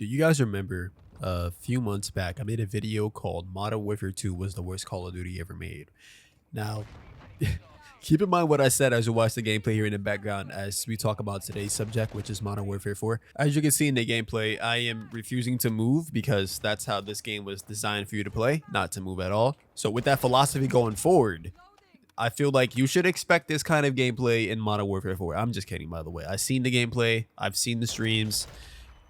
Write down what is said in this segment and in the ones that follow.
Do you guys remember a few months back, I made a video called Modern Warfare 2 was the worst Call of Duty ever made. Now, keep in mind what I said as you watch the gameplay here in the background as we talk about today's subject, which is Modern Warfare 4. As you can see in the gameplay, I am refusing to move because that's how this game was designed for you to play, not to move at all. So with that philosophy going forward, I feel like you should expect this kind of gameplay in Modern Warfare 4. I'm just kidding, by the way. I've seen the gameplay. I've seen the streams.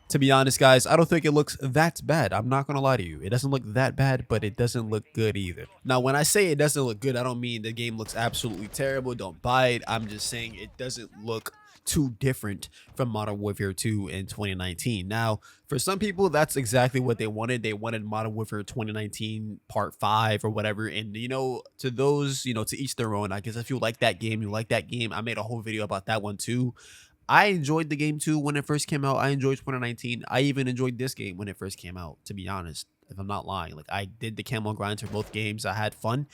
To be honest, guys, I don't think it looks that bad. I'm not going to lie to you. It doesn't look that bad, but it doesn't look good either. Now, when I say it doesn't look good, I don't mean the game looks absolutely terrible. Don't buy it. I'm just saying it doesn't look too different from Modern Warfare 2 in 2019. Now, for some people, that's exactly what they wanted. They wanted Modern Warfare 2019 Part 5 or whatever. And, to those, to each their own. I guess if you like that game, you like that game. I made a whole video about that one too. I enjoyed the game too when it first came out. I enjoyed 2019. I even enjoyed this game when it first came out, to be honest, if I'm not lying. Like, I did the camo grinds for both games. I had fun.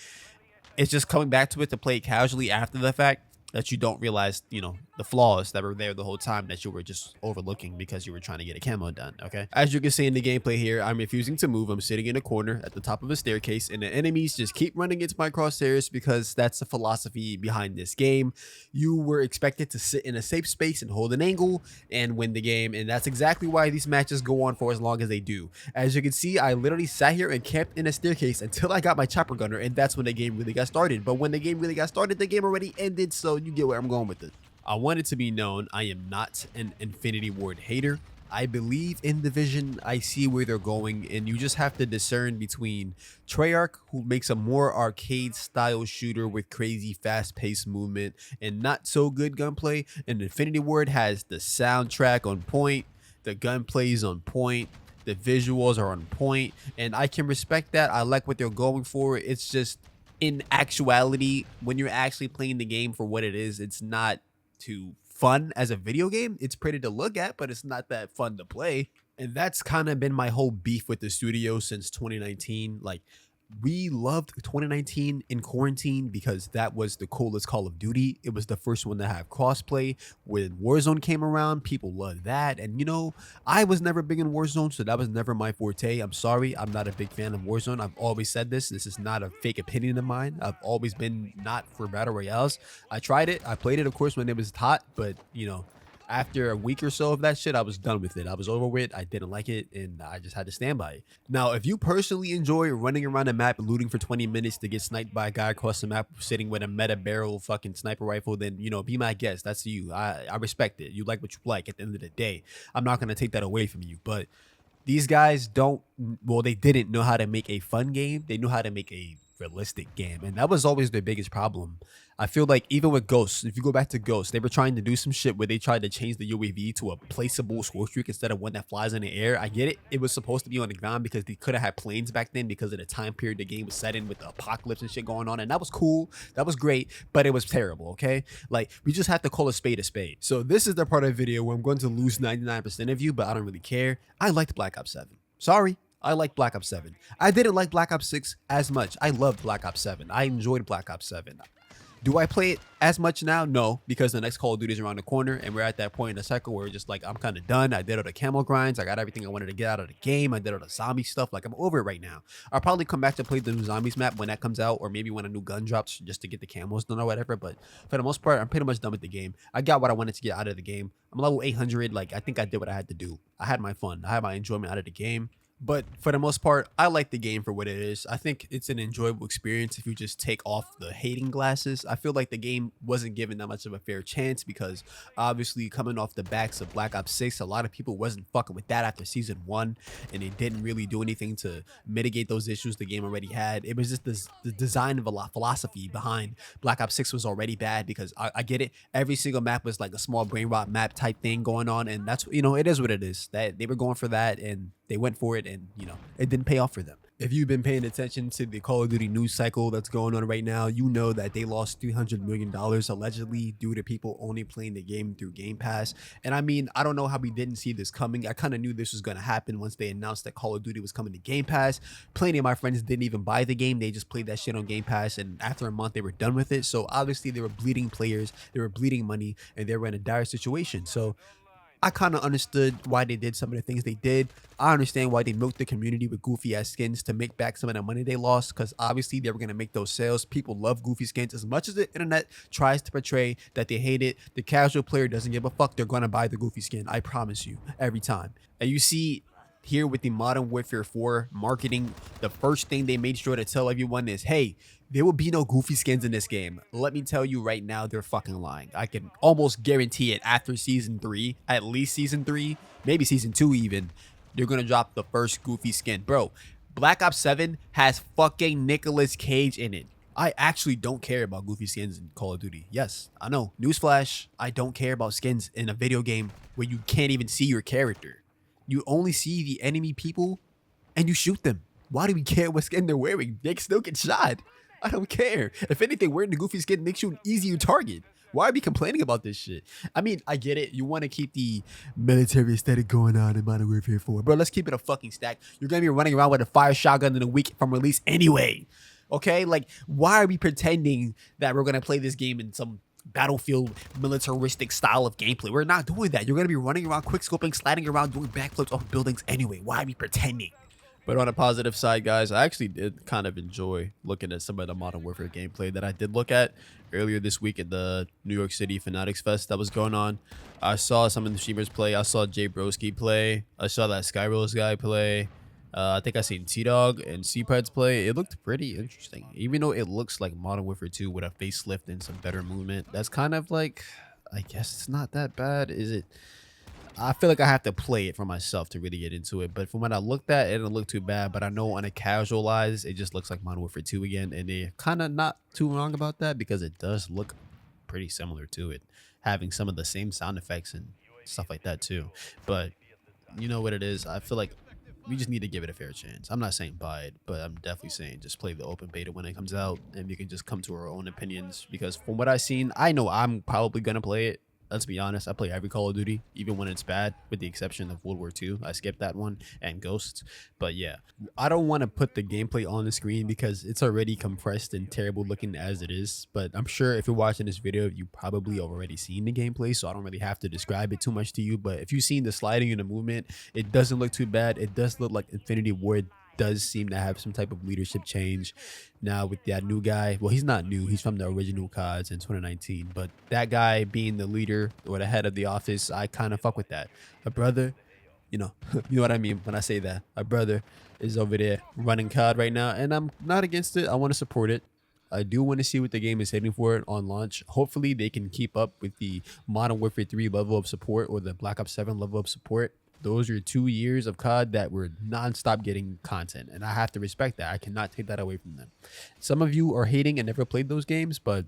It's just coming back to it to play it casually after the fact that you don't realize, the flaws that were there the whole time that you were just overlooking because you were trying to get a camo done, okay? As you can see in the gameplay here, I'm refusing to move. I'm sitting in a corner at the top of a staircase, and the enemies just keep running into my crosshairs because that's the philosophy behind this game. You were expected to sit in a safe space and hold an angle and win the game, and that's exactly why these matches go on for as long as they do. As you can see, I literally sat here and camped in a staircase until I got my chopper gunner, and that's when the game really got started. But when the game really got started, the game already ended, so you get where I'm going with it. I want it to be known I am not an Infinity Ward hater. I believe in the vision. I see where they're going, and you just have to discern between Treyarch, who makes a more arcade style shooter with crazy fast paced movement and not so good gunplay, and Infinity Ward has the soundtrack on point, the gunplay is on point, the visuals are on point, and I can respect that. I like what they're going for. It's just, in actuality, when you're actually playing the game for what it is, it's not too fun as a video game. It's pretty to look at, but it's not that fun to play. And that's kind of been my whole beef with the studio since 2019. Like, we loved 2019 in quarantine because that was the coolest Call of Duty. It was the first one to have crossplay. When Warzone came around, people loved that. And I was never big in Warzone, so that was never my forte. I'm sorry, I'm not a big fan of Warzone. I've always said this. This is not a fake opinion of mine. I've always been not for battle royales. I tried it. I played it, of course, when it was hot, but after a week or so of that shit, I was done with it. I was over with it. I didn't like it, and I just had to stand by it. Now, if you personally enjoy running around a map looting for 20 minutes to get sniped by a guy across the map sitting with a meta barrel fucking sniper rifle, then, be my guest. That's you. I respect it. You like what you like at the end of the day. I'm not going to take that away from you, but these guys they didn't know how to make a fun game. They knew how to make a realistic game, and that was always their biggest problem. I feel like even with Ghosts, if you go back to Ghosts, they were trying to do some shit where they tried to change the UAV to a placeable score streak instead of one that flies in the air. I get it. It was supposed to be on the ground because they could have had planes back then because of the time period the game was set in with the apocalypse and shit going on, and that was cool. That was great, but it was terrible, okay? Like, we just have to call a spade a spade. So this is the part of the video where I'm going to lose 99% of you, but I don't really care. I liked Black Ops 7. Sorry. I like Black Ops 7. I didn't like Black Ops 6 as much. I loved Black Ops 7. I enjoyed Black Ops 7. Do I play it as much now? No, because the next Call of Duty is around the corner, and we're at that point in the cycle where we're just like, I'm kind of done. I did all the camo grinds. I got everything I wanted to get out of the game. I did all the zombie stuff. Like, I'm over it right now. I'll probably come back to play the new zombies map when that comes out, or maybe when a new gun drops just to get the camos done or whatever. But for the most part, I'm pretty much done with the game. I got what I wanted to get out of the game. I'm level 800. Like, I think I did what I had to do. I had my fun. I had my enjoyment out of the game. But for the most part, I like the game for what it is. I think it's an enjoyable experience if you just take off the hating glasses. I feel like the game wasn't given that much of a fair chance because obviously coming off the backs of Black Ops 6, a lot of people wasn't fucking with that after season 1, and they didn't really do anything to mitigate those issues the game already had. It was just the design of a lot philosophy behind Black Ops 6 was already bad because I get it. Every single map was like a small brain rot map type thing going on, and that's, it is what it is. That they were going for that, and they went for it, and it didn't pay off for them. If you've been paying attention to the Call of Duty news cycle that's going on right now, you know that they lost $300 million allegedly due to people only playing the game through Game Pass. And I mean, I don't know how we didn't see this coming. I kind of knew this was going to happen once they announced that Call of Duty was coming to Game Pass. Plenty of my friends didn't even buy the game. They just played that shit on Game Pass, and after a month, they were done with it. So obviously, they were bleeding players, they were bleeding money, and they were in a dire situation. So I kind of understood why they did some of the things they did. I understand why they milked the community with goofy ass skins to make back some of the money they lost, because obviously they were going to make those sales. People love goofy skins. As much as the internet tries to portray that they hate it, the casual player doesn't give a fuck. They're going to buy the goofy skin. I promise you, every time. And you see here with the Modern Warfare 4 marketing, the first thing they made sure to tell everyone is, hey, there will be no goofy skins in this game. Let me tell you right now, they're fucking lying. I can almost guarantee it after season 3, at least season 3, maybe season 2 even, they're gonna drop the first goofy skin. Bro, Black Ops 7 has fucking Nicolas Cage in it. I actually don't care about goofy skins in Call of Duty. Yes, I know. Newsflash, I don't care about skins in a video game where you can't even see your character. You only see the enemy people and you shoot them. Why do we care what skin they're wearing? They still get shot. I don't care. If anything, wearing the goofy skin makes you an easier target. Why are we complaining about this shit? I mean, I get it. You want to keep the military aesthetic going on in Modern Warfare 4. Bro, let's keep it a fucking stack. You're going to be running around with a fire shotgun in a week from release anyway. Okay? Like, why are we pretending that we're going to play this game in some battlefield militaristic style of gameplay? We're not doing that. You're going to be running around, quick scoping, sliding around, doing backflips off buildings anyway. Why are we pretending? But on a positive side, guys, I actually did kind of enjoy looking at some of the Modern Warfare gameplay that I did look at earlier this week at the New York City Fanatics Fest that was going on. I saw some of the streamers play. I saw Jay Broski play. I saw that Skyrose guy play. I think I seen T-Dog and C-Preds play. It looked pretty interesting. Even though it looks like Modern Warfare 2 with a facelift and some better movement, that's kind of like, I guess it's not that bad, is it? I feel like I have to play it for myself to really get into it. But from what I looked at, it didn't look too bad. But I know on a casual eyes, it just looks like Modern Warfare 2 again. And they're kind of not too wrong about that because it does look pretty similar to it, having some of the same sound effects and stuff like that too. But you know what it is? I feel like we just need to give it a fair chance. I'm not saying buy it, but I'm definitely saying just play the open beta when it comes out and we can just come to our own opinions. Because from what I've seen, I know I'm probably going to play it. Let's be honest, I play every Call of Duty, even when it's bad, with the exception of World War II. I skipped that one, and Ghosts. But yeah, I don't want to put the gameplay on the screen because it's already compressed and terrible looking as it is. But I'm sure if you're watching this video, you probably already seen the gameplay, so I don't really have to describe it too much to you. But if you've seen the sliding and the movement, it doesn't look too bad. It does look like Infinity Ward does seem to have some type of leadership change now with that new guy. Well, he's not new. He's from the original CODs in 2019. But that guy being the leader or the head of the office, I kind of fuck with that. A brother, you know, you know what I mean when I say that. A brother is over there running COD right now, and I'm not against it. I want to support it. I do want to see what the game is heading for on launch. Hopefully, they can keep up with the Modern Warfare 3 level of support or the Black Ops 7 level of support. Those are 2 years of COD that were nonstop getting content, and I have to respect that. I cannot take that away from them. Some of you are hating and never played those games, but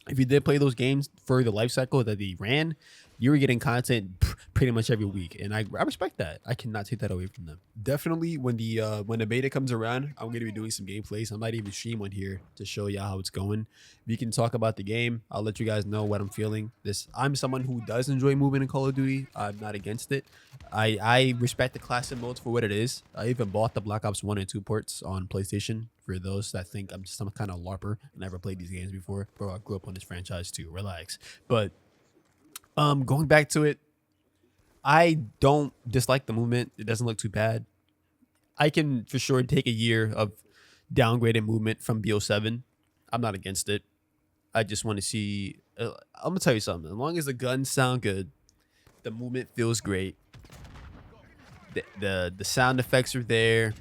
if you did play those games for the life cycle that they ran, you were getting content pretty much every week, and I respect that. I cannot take that away from them. Definitely, when the beta comes around, I'm gonna be doing some gameplays. I might even stream one here to show y'all how it's going. We can talk about the game. I'll let you guys know what I'm feeling. I'm someone who does enjoy moving in Call of Duty. I'm not against it. I respect the classic modes for what it is. I even bought the Black Ops 1 and 2 ports on PlayStation for those that think I'm some kind of LARPer. I never played these games before. Bro, I grew up on this franchise too. Relax. But going back to it, I don't dislike the movement. It doesn't look too bad. I can for sure take a year of downgraded movement from BO7. I'm not against it. I just want to see. I'm gonna tell you something. As long as the guns sound good, the movement feels great. The sound effects are there.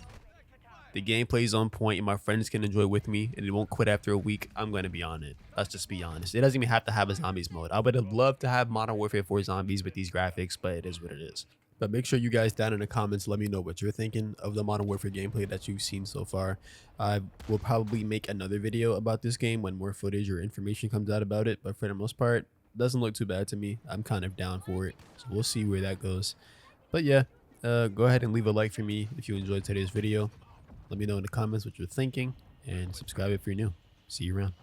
The gameplay is on point, and my friends can enjoy with me, and it won't quit after a week. I'm going to be on it. Let's just be honest. It doesn't even have to have a zombies mode. I would have loved to have Modern Warfare 4 zombies with these graphics, but it is what it is. But make sure you guys down in the comments let me know what you're thinking of the Modern Warfare gameplay that you've seen so far. I will probably make another video about this game when more footage or information comes out about it, but for the most part, it doesn't look too bad to me. I'm kind of down for it, so we'll see where that goes. But yeah, go ahead and leave a like for me if you enjoyed today's video. Let me know in the comments what you're thinking, and subscribe if you're new. See you around.